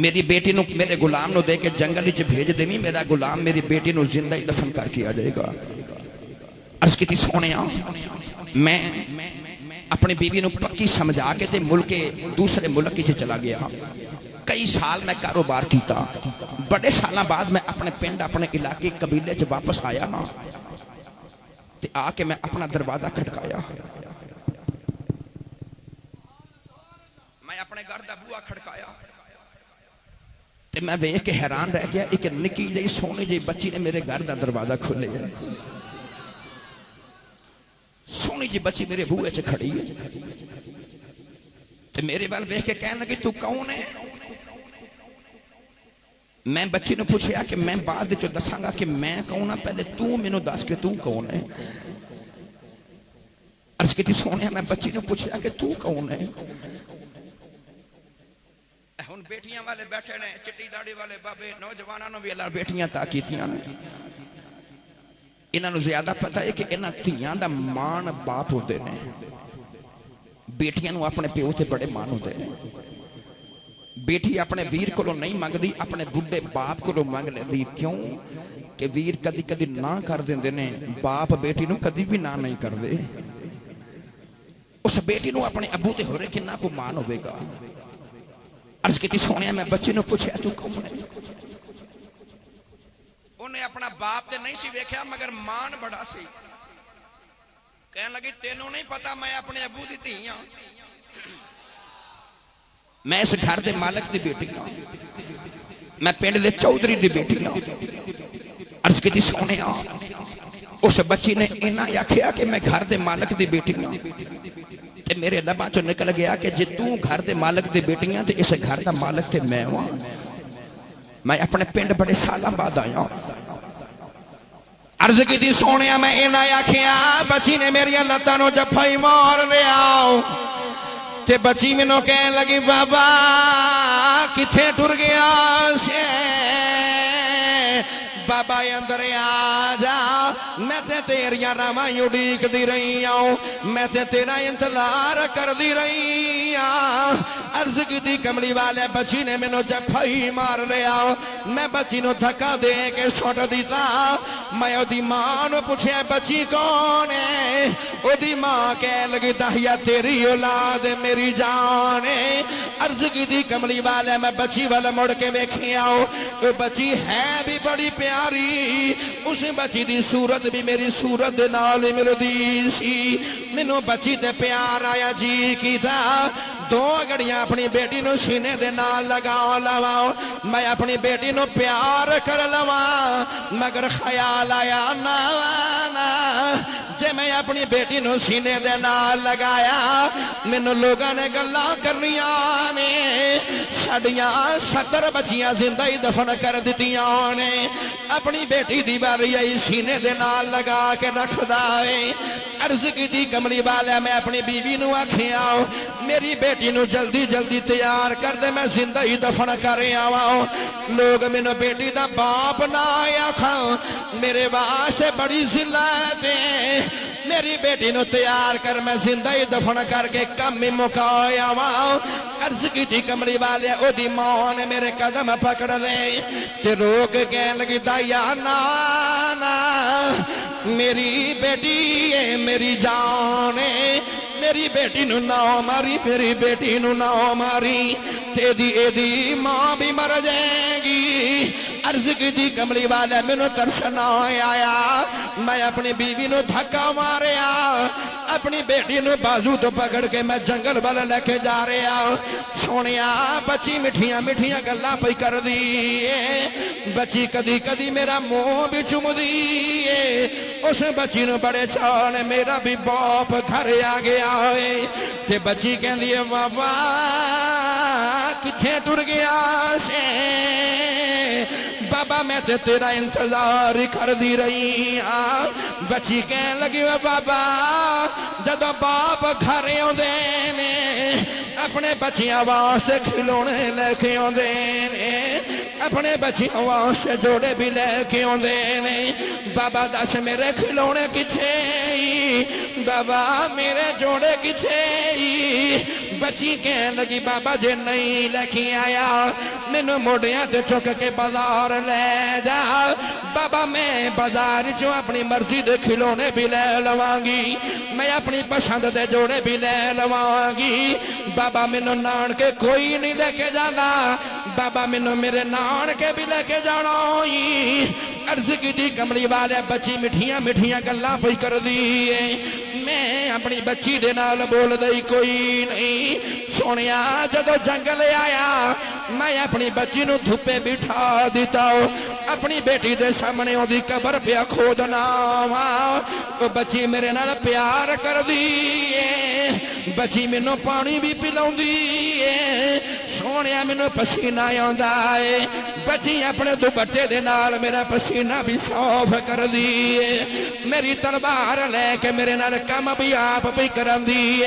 میری بیٹی نو میرے غلام نو دے کے جنگل وچ بھیج دیویں میرا غلام میری بیٹی نو زندہ ہی دفن کر کے آ جائے گا عرض کی سونیا میں اپنی بیوی نو پکی سمجھا کے تے ملک دوسرے ملک وچ چلا گیا کئی سال میں کاروبار کیتا بڑے سالاں بعد میں اپنے پنڈ اپنے علاقے قبیلے چ واپس آیا نا تے آ کے میں اپنا دروازہ کھٹکایا میں اپنے گھر دا بوا کھڑکایا تے میں ویکھ کے حیران رہ گیا ایک نکی جئی سونی جئی بچی نے میرے گھر دا دروازہ کھولے سونی جی بچی میرے بوئے چ کھڑی ہے تے میرے وال ویکھ کے کہن لگی تو کون ہے؟ میں بچی نے پوچھیا کہ میں بعد جو دساں گا کہ میں کون ہاں، پہلے تو مینوں دس کے تو کون ہے؟ عرض کی سونے میں بچی نے پوچھیا کہ تو کون ہے؟ ہن بیٹیاں والے بیٹھے نے، چٹی داڑھی والے بابے نوجواناں نوں بھی اللہ بیٹیاں تا کیتیاں نے۔ انہاں نوں زیادہ پتہ ہے کہ انہاں دھیاں دا مان باپ ہوندے نے، بیٹیاں نوں اپنے پیو تے بڑے مان ہوندے نے۔ بیٹی اپنے ویر کو نہیں منگدی، اپنے بڈھے باپ کو منگ لیندی۔ کیوں کہ ویر کدی کدی نہ کر دیندے نے، باپ بیٹی نوں کدی بھی نہ نہیں کردے۔ اس بیٹی نوں اپنے ابو تے ہورے کنا کو مان ہوے گا۔ عرض کی سونے میں بچے نوں پوچھیا تو کون ہے؟ انہیں اپنا باپ تے نہیں سی ویکھیا مگر مان بڑا سی۔ کہن لگی تینوں نہیں پتا میں اپنے ابو دی دھی ہاں، میں اس گھر دے مالک دی بیٹی ہاں، میں پنڈ دے چودھری دی بیٹی ہاں۔ عرض کی سونے اس بچی نے انہاں آکھیا کہ میں گھر دے مالک دی بیٹی ہاں، تے میرے لباں چوں نکل گیا کہ جے تو گھر دے مالک دی بیٹی ہاں تے اس گھر دا مالک تے میں ہاں۔ میں اپنے پنڈ بڑے سالاں بعد آیا۔ عرض کی تھی سونے میں انہاں آکھیا بچی نے میری لتاں نوں جفائی مار لیا تے بچی مینوں کہن لگی بابا کتھے ٹر گیا سے؟ بابا اندر آ جا، میں تے تیریاں راواں اڈیک دی رہی ہوں، میں تے تیرا انتظار کر دی رہی ہوں۔ عرض کی کملی والے بچی نے مینوں جفائی مار لیا، میں بچی نوں دھکا دے کے سٹ دیتا۔ میں دی ماں نوں پوچھیا بچی کون ہے؟ او دی ماں کہن لگی داہیا تیری اولاد میری جان ہے۔ عرض کی کملی والے میں بچی والا مڑ کے ویکھیا، او بچی ہے بھی بڑی پیاری، اس بچی دی صورت بھی میری صورت دے نال ملدی سی۔ مینوں بچی تے پیار آیا جی کیتا، دو گھڑیاں اپنی بیٹی نو سینے دے نال لگا لواں، میں اپنی بیٹی نو پیار کر لواں، مگر خیال آیا نا جے میں اپنی بیٹی نو سینے دے نال لگایا مینوں لوگاں نے گلاں کرنیاں نے، ساڈیاں 70 بچیاں زندہ ہی دفن کر دتیاں نے، اپنی بیٹی دی باری آئی سینے دے نال لگا کے رکھدا ہے۔ عرض کی کملی والا میں اپنی بیوی نو آکھیا میری بیٹی نو جلدی جلدی تیار کر دے، میں زندہ ہی دفن کر آواں۔ لوگ مینوں بیٹی دا باپ نہ آکھاں، میرے واسطے بڑی ذلت ہے، میری بیٹی نو تیار کر میں زندہ ہی دفن کر کے کم ہی مکایا آواں۔ عرض کی تھی کملی والے او دی ماں نے میرے قدم پکڑ لے تے روک کہن لگی دایا نا میری بیٹی ہے میری جان ہے، میری بیٹی نو نہ ماری، میری بیٹی نو نہ ماری، تیری ماں بھی مر جائے گی۔ عرض کی تھی کملی والے مینوں ترس نہ آیا، میں اپنی بیوی نو دھکا ماریا، اپنی بیٹی نو بازو تو پکڑ کے میں جنگل والا لے کے جا رہا۔ سونیا بچی مٹھیاں مٹھیاں گلاں پئی کر دی، بچی کدی کدی میرا منہ بھی چوم دی، اس بچی نو بڑے چاء نے میرا بھی باپ گھر آ گیا ہے، تے بچی کہندی ہے بابا کتھے ٹر گیا سے؟ بابا میں تے تیرا انتظار کر دی رہی ہاں۔ بچی کہن لگی بابا جدو باپ گھر آندے نے اپنے بچیاں واسطے کھلونے لے کے آندے نے، اپنے بچیاں واسطے جوڑے بھی لے کے آندے نے، بابا دس میرے کھلونے کتھے؟ بابا میرے جوڑے کتھے؟ بچی کہن لگی بابا جے نہیں لے کے آیا مینوں موڑیاں تے چک کے بازار لے جا، بابا میں بازار چوں اپنی مرضی دے کھلونے بھی لے لواں گی، میں اپنی پسند دے جوڑے بھی لے لواں گی، بابا مینوں نان کے کوئی نہیں لے کے جانا، بابا مینوں میرے نان کے بھی لے کے جانا ہی۔ عرض کی تھی کملی والے بچی مٹھیاں مٹھیاں گلاں پئی کر دی، میں اپنی بچی دے نال بول دئی کوئی نہیں۔ سونیا جدو جنگل آیا میں اپنی بچی نو دھوپے بٹھا دیتا، اپنی بیٹی دے سامنے اودی قبر پیا کھودنا وا بچی میرے نال پیار کر دی بچی مینوں پانی بھی پلاوندی سونیا مینوں پسینہ آوندا ہے بچی اپنے دوپٹے دے نال میرا پسینہ بھی صاف کر دی میری تلوار لے کے میرے نال کم بھی آپ بھی کراندی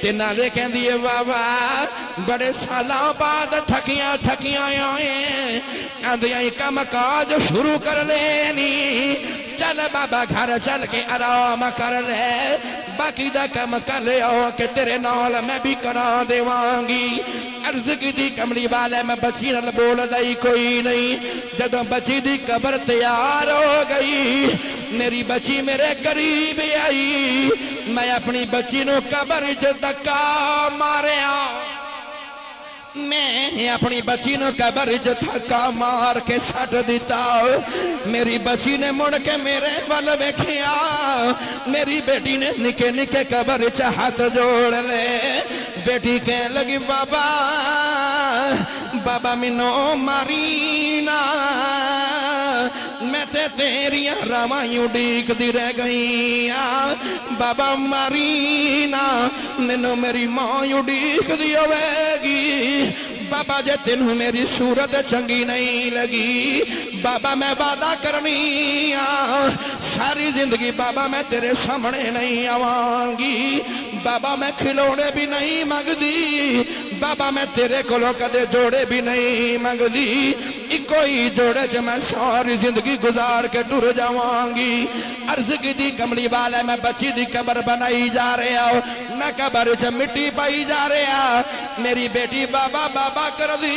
تے نالے کہندی ہے واہ واہ بڑے سالاں بعد تھکیاں آئے آندیاں کم کاج شروع کر لینی چل بابا گھر چل کے آرام کر لے باقی دا کم کر لے کہ تیرے نال میں بھی کرا دیوانگی عرض کی دی کملی والے میں بچی نال بول دائی کوئی نہیں جدوں بچی دی قبر تیار ہو گئی میری بچی میرے قریب آئی میں اپنی بچی نو قبر دھکا ماریا میں اپنی بچی نو قبر دھکا مار کے سٹ دیتا میری بچی نے مڑ کے میرے ول ویکھیا میری بیٹی نے نکے نکے قبر ہاتھ جوڑ لے بیٹی کہنے لگی بابا بابا مینوں ماری نا میں تے تیریاں راواں اڈیک دی رہ گئی بابا ماری نا مینوں میری ماں اڈیک دی ہوے گی بابا جے تینوں میری صورت چنگی نہیں لگی بابا میں وعدہ کرنی ساری زندگی بابا میں تیرے سامنے نہیں آوانگی بابا میں کھلونے بھی نہیں مانگدی بابا میں تیرے کولوں کدے جوڑے بھی نہیں مانگدی کوئی جوڑے جو میں ساری زندگی گزار کے ٹر جاوانگی عرض کی دی کملی والے میں بچی دی قبر بنائی جا رہا میں قبر چ مٹی پائی جا رہا میری بیٹی بابا بابا کر دی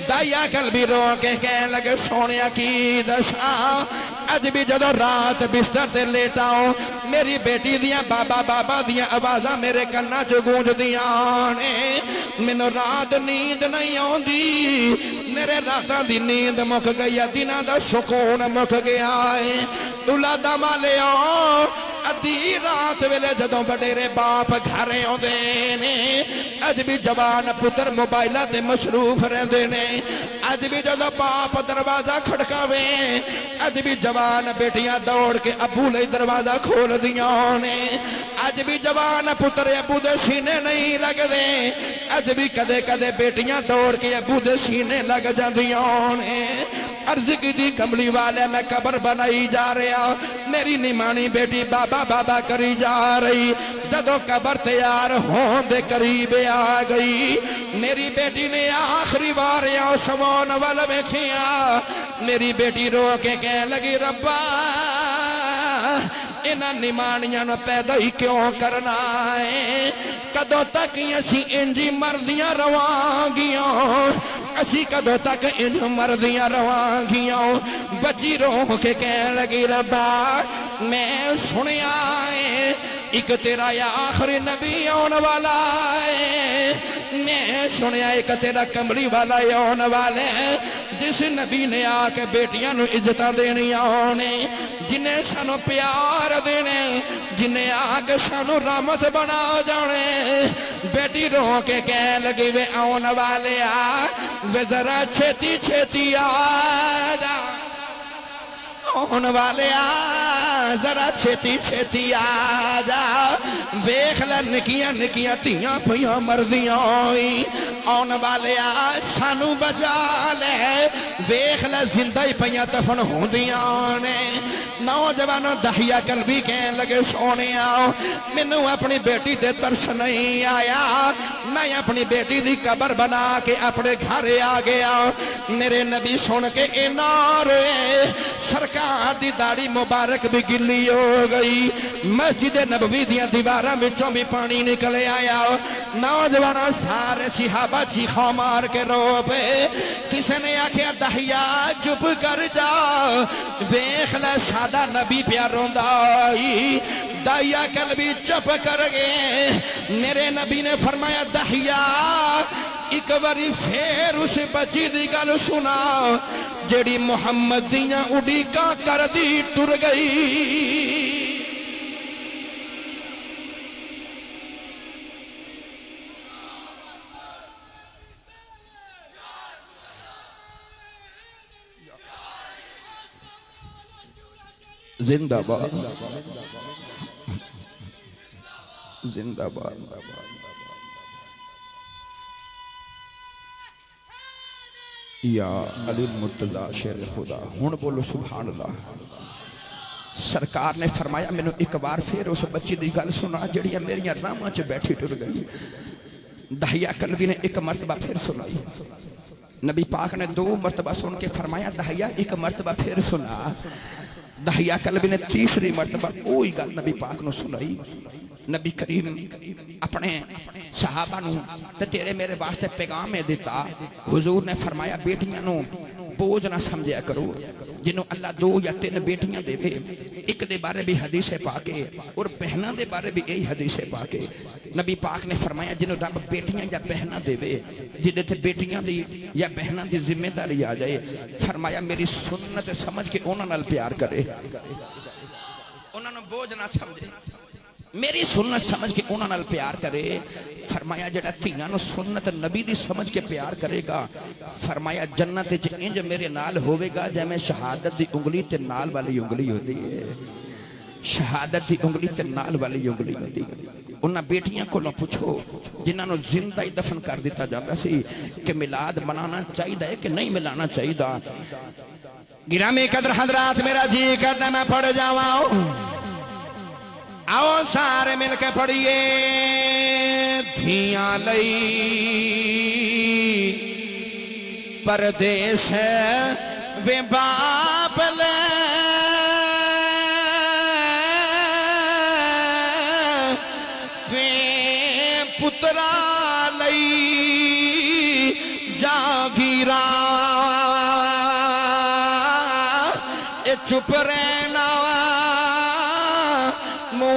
دایا کل بھی رو کے کہنے لگے سونیا کی دشا اج بھی جدو رات بستر سے لیٹا ہوں میری بیٹی دیاں بابا بابا دیاں آوازاں میرے کنا چ گونج دیاں نے مینوں رات نیند نہیں آوندی میرے راتاں دی نیند مک گئی دناں دا سکون مک گیا ہے اولاداں والےاں ادھی رات ویلے جدوں وڈیرے باپ گھر آوندے نے اج بھی جوان پتر موبائلاں تے مصروف رہندے نے اج بھی جدوں باپ دروازہ کھڑکاوے اج بھی جوان بیٹیاں دوڑ کے ابو لئی دروازہ کھول دیاں نے اج بھی جوان پتر ابو دے سینے نہیں لگدے اج بھی کدے کدے بیٹیاں دوڑ کے ابو دے سینے لگ جاندیاں نے عرض کی دی کملی والے میں قبر بنائی جا رہا میری نمانی بیٹی بابا بابا کری جا رہی جدو قبر تیار ہون دے قریب آ گئی میری بیٹی نے آخری بار سمان وال ویکھیا میری بیٹی رو کے کہنے لگی ربا انہاں نمانیاں نو پیدا ہی کیوں کرنا ہے کدوں تک اسی انجی مردیاں رواں اسی کدوں تک انج مردیاں رواں گیاں بچی رو کے کہنے لگی ربا میں سنیا ہے ایک تیرا آخری نبی آن والا ہے میں سنیا ایک تیرا کملی والا آن والا ہے جس نبی نے آ کے بیٹیاں نو عزتاں دینی آنے جنہیں سانو پیار دینے جنہیں آ کے سانو رحمت بنا جانے بیٹی رو کے کہنے لگی وے آن والے وے ذرا چھتی چھتی آجا آن والے ذرا چھتی چھتی آجا ویکھ لے نکیاں نکیاں تیاں پیاں مردیاں ہوئی آن والے سانو بچا لے ویکھ لے زندہ ہی پیاں دفن ہوندیاں نے نوجوانوں دہیا قلبی کہنے لگے سونے آؤ مینوں اپنی بیٹی دے ترس نہیں آیا میں اپنی بیٹی دی قبر بنا کے اپنے گھر آ گیا میرے نبی سن کے اینا روئے سرکار دی داڑھی مبارک بھی گلی ہو گئی مسجد نبوی دیاں دیواراں وچوں بھی پانی نکلے آیا نوجوانوں سارے صحابہ چیخاں مار کے رو پے کسی نے آکھیا دہیا چپ کر جا ویکھ لے ساڈا نبی پیا روندائی دایا قلبی چپ کر گئے میرے نبی نے فرمایا دہیا ایک باری پھر اس بچی دی گل سنا جیڑی محمد دیاں اڈیکاں کر دی ٹر گئی زندہ باد زندہ باد یا علی المرتضی شیر خدا. ہن بولو سبحان اللہ. سرکار نے فرمایا مینوں ایک بار پھر اس بچی دی گل سنا جڑی میری راہاں چ بیٹھی ٹر گئی. دہیا کلبی نے ایک مرتبہ پھر سنائی. نبی پاک نے 2 مرتبہ سن کے فرمایا دہیا ایک مرتبہ پھر سنا. دہیا کلبی نے تیسری مرتبہ وہی گل نبی پاک نو سنائی. نبی کریم اپنے صحابہ نو تے تیرے میرے واسطے پیغام دیتا. حضور نے فرمایا بیٹیاں نو بوجھ نہ سمجھیا کرو. جنہوں اللہ 2 یا 3 بیٹیاں دے ایک دے بارے بھی حدیث پاکے اور بہناں دے بارے بھی یہی حدیث پاکے. نبی پاک نے فرمایا جنہوں رب بیٹیاں یا بہناں دے جدے تے بیٹیاں دی یا بہناں دی ذمہ داری آ جائے فرمایا میری سنت سمجھ کے انہاں نال پیار کرے. انہاں نوں بوجھ نہ سمجھے میری سنت سمجھ کے انہاں نال پیار کرے. فرمایا جڑا تیاں نو سنت نبی دی سمجھ کے پیار کرے گا فرمایا جنت وچ انج میرے نال ہوے گا جویں شہادت دی انگلی تے نال والی انگلی ہوندی ہے. شہادت دی انگلی تے نال والی انگلی ہوندی ہے. انہاں بیٹیاں کولوں پوچھو جنہاں نو زندہ ہی دفن کر دتا جاندا سی کہ میلاد منانا چاہیدا ہے کہ نہیں ملانا چاہیدا. گرامی قدر حضرات میرا جی کردا میں پڑھ جاواں. آؤ سارے مل کے پڑھیے. دھیاں لئی پردیس ہے وے باپ لے وے پترا لئی جاگیرا اے چپ رہنا مو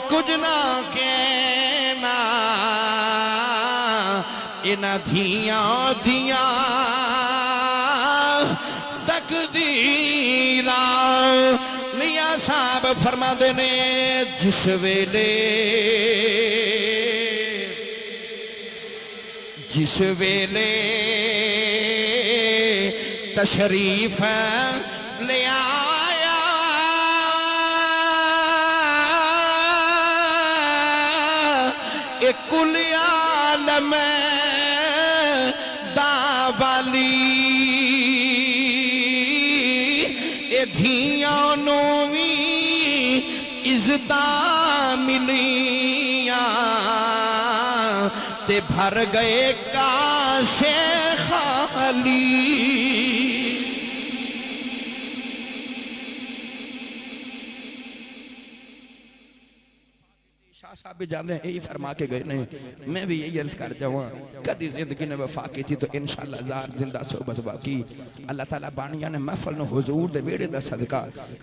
کچھ نہ کہنا انہ دھیاں دھیاں تقدیرہ. لیا صاحب فرما دینے جس ویلے تشریف لے آیا کل عالم داوالی اے دھیاں نو وی عزتاں ملیاں تے بھر گئے کاسے خالی. شاہ صاحب بھی جانے یہی فرما کے گئے نہیں. میں بھی یہی عرض کر جاؤں کدی زندگی نے وفا کی تھی تو انشاءاللہ زار زندہ صحبت باقی. اللہ تعالیٰ بانیاں نے محفل نو حضور دے بیڑے دا صدقہ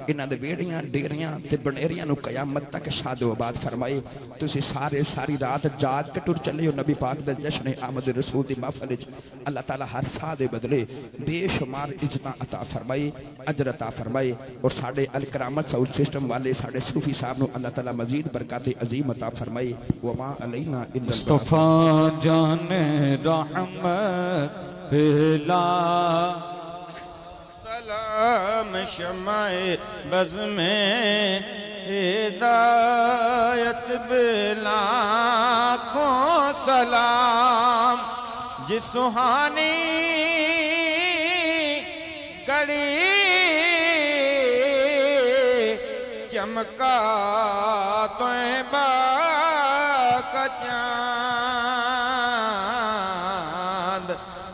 انہاں دے بیڑیاں ڈیریاں تے بنیریاں نو قیامت تک شاد و آباد فرمائے. تسی ساری رات جاگ کے ٹر چلے ہو نبی پاک دا جشن آمد رسول دی محفل. اللہ تعالیٰ ہر سا دے بدلے بے شمار عزتاں عطا فرمائے اجر عطا فرمائے. اور ساڑے الکرامت ساؤنڈ سسٹم والے ساڑے صوفی صاحب نو اللہ تعالیٰ مزید برکات عظیم عطا فرمائے. وما علینا الا مصطفیٰ جان رحمت بلا سلام شمع بز میں ہدایت بلا کو سلام. جس سہانی کڑی چمکا طیبہ کا چاند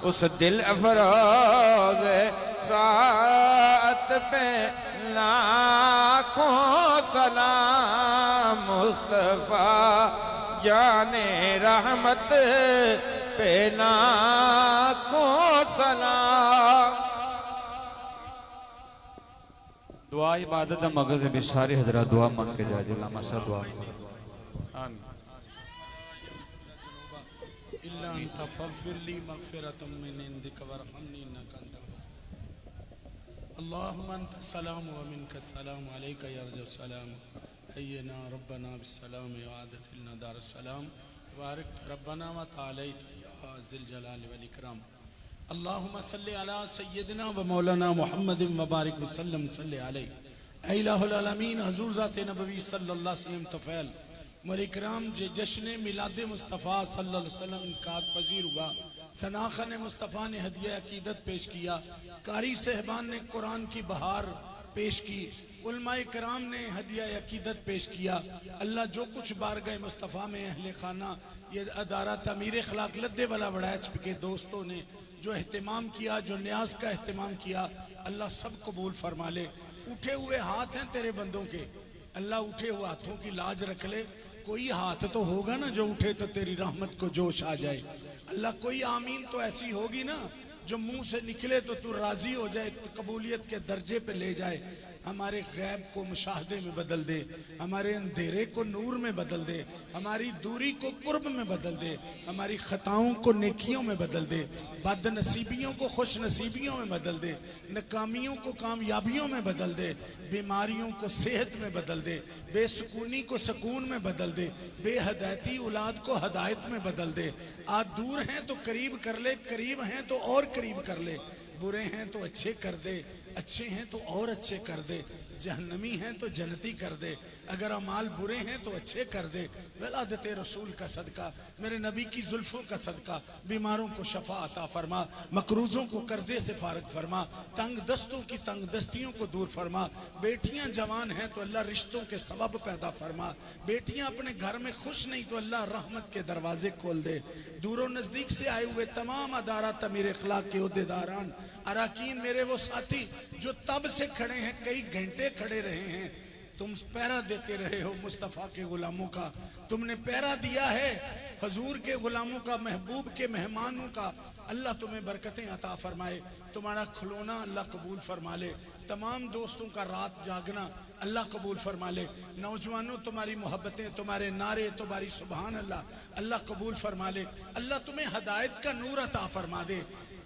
اس دل افروز ساعت پہ لاکھوں سلام. مصطفیٰ جان رحمت پہ لاکھوں سلام. دعا عبادت مغز ہے بشاری حضرات دعا مانگ کے جائے علامہ صاحب دعا آمین. إلا أنت فاغفر لي مغفرة من عندك وارحمني إنك أنت الغفور. اللهم أنت السلام ومنك السلام عليك يرجى السلام. حينا ربنا بالسلام وادخلنا دار السلام. بارك ربنا وتعاليت يا ذي الجلال والإكرام. اللهم صل على سيدنا ومولانا محمد وبارك وسلم صل عليه. اے الہ العالمین حضور ذات نبوی صلی اللہ علیہ وسلم طفیل مولا کرام جشن میلاد مصطفیٰ صلی اللہ علیہ وسلم کا پذیر ہوا سناخن مصطفیٰ نے ہدیہ عقیدت پیش کیا قاری صاحبان نے قرآن کی بہار پیش کی علماء کرام نے ہدیہ عقیدت پیش کیا اللہ جو کچھ بارگاہ مصطفیٰ میں اہل خانہ یہ ادارہ تعمیر اخلاق لدے والا وڑائچ کے دوستوں نے جو اہتمام کیا جو نیاز کا اہتمام کیا اللہ سب قبول فرما لے اٹھے ہوئے ہاتھ ہیں تیرے بندوں کے اللہ اٹھے ہوئے ہاتھوں کی لاج رکھ لے کوئی ہاتھ تو ہوگا نا جو اٹھے تو تیری رحمت کو جوش آ جائے اللہ کوئی آمین تو ایسی ہوگی نا جو منہ سے نکلے تو راضی ہو جائے قبولیت کے درجے پہ لے جائے ہمارے غیب کو مشاہدے میں بدل دے ہمارے اندھیرے کو نور میں بدل دے ہماری دوری کو قرب میں بدل دے ہماری خطاؤں کو نیکیوں میں بدل دے بد نصیبیوں کو خوش نصیبیوں میں بدل دے ناکامیوں کو کامیابیوں میں بدل دے بیماریوں کو صحت میں بدل دے بے سکونی کو سکون میں بدل دے بے ہدایتی اولاد کو ہدایت میں بدل دے آج دور ہیں تو قریب کر لے قریب ہیں تو اور قریب کر لے برے ہیں تو اچھے کر دے اچھے ہیں تو اور اچھے کر دے جہنمی ہیں تو جنتی کر دے اگر اعمال برے ہیں تو اچھے کر دے ولادت رسول کا صدقہ میرے نبی کی زلفوں کا صدقہ بیماروں کو شفا عطا فرما مقروضوں کو قرضے سے فارغ فرما تنگ دستوں کی تنگ دستیوں کو دور فرما بیٹیاں جوان ہیں تو اللہ رشتوں کے سبب پیدا فرما بیٹیاں اپنے گھر میں خوش نہیں تو اللہ رحمت کے دروازے کھول دے دور و نزدیک سے آئے ہوئے تمام ادارہ تعمیر اخلاق کے عہدیداران اراکین میرے وہ ساتھی جو تب سے کھڑے ہیں کئی گھنٹے کھڑے رہے ہیں تم پہرا دیتے رہے ہو مصطفیٰ کے غلاموں کا تم نے پہرا دیا ہے حضور کے غلاموں کا محبوب کے مہمانوں کا اللہ تمہیں برکتیں عطا فرمائے تمہارا کھلونا اللہ قبول فرما لے تمام دوستوں کا رات جاگنا اللہ قبول فرما لے نوجوانوں تمہاری محبتیں تمہارے نعرے تمہاری سبحان اللہ قبول فرما لے اللہ تمہیں ہدایت کا نور عطا فرما دے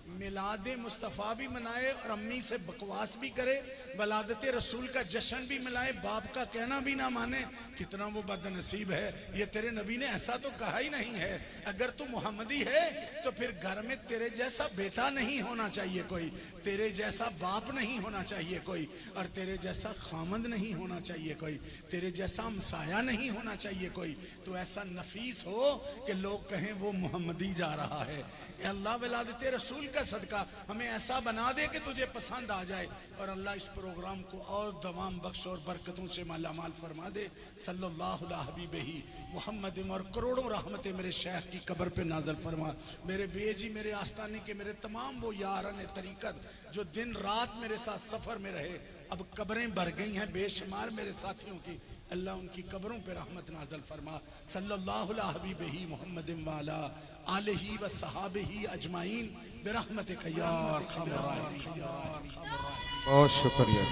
میلاد مصطفیٰ بھی منائے اور امی سے بکواس بھی کرے ولادت رسول کا جشن بھی ملائے باپ کا کہنا بھی نہ مانے کتنا وہ بد نصیب ہے یہ تیرے نبی نے ایسا تو کہا ہی نہیں ہے اگر تو محمدی ہے تو پھر گھر میں تیرے جیسا بیٹا نہیں ہونا چاہیے کوئی تیرے جیسا باپ نہیں ہونا چاہیے کوئی اور تیرے جیسا خامند نہیں ہونا چاہیے کوئی تیرے جیسا ہمسایہ نہیں ہونا چاہیے کوئی تو ایسا نفیس ہو کہ لوگ کہیں وہ محمدی جا رہا ہے اے اللہ ولادت رسول کا صدقہ ہمیں ایسا بنا دے کہ تجھے پسند آ جائے اور اللہ اس پروگرام کو اور دوام بخش اور برکتوں سے مالا مال فرما دے صلی اللہ علیہ حبیبہ محمد اور کروڑوں رحمتیں میرے شیخ کی قبر پہ نازل فرما میرے بیجی میرے آستانے کے میرے تمام وہ یاران طریقت جو دن رات میرے ساتھ سفر میں رہے اب قبریں بھر گئی ہیں بے شمار میرے ساتھیوں کی اللہ ان کی قبروں پہ رحمت نازل فرما صلی اللہ علیہ حبیبہ محمد وعلا آلہ و صحابہ اجمعین برحمتک یا ارحم الراحمین بہت شکریہ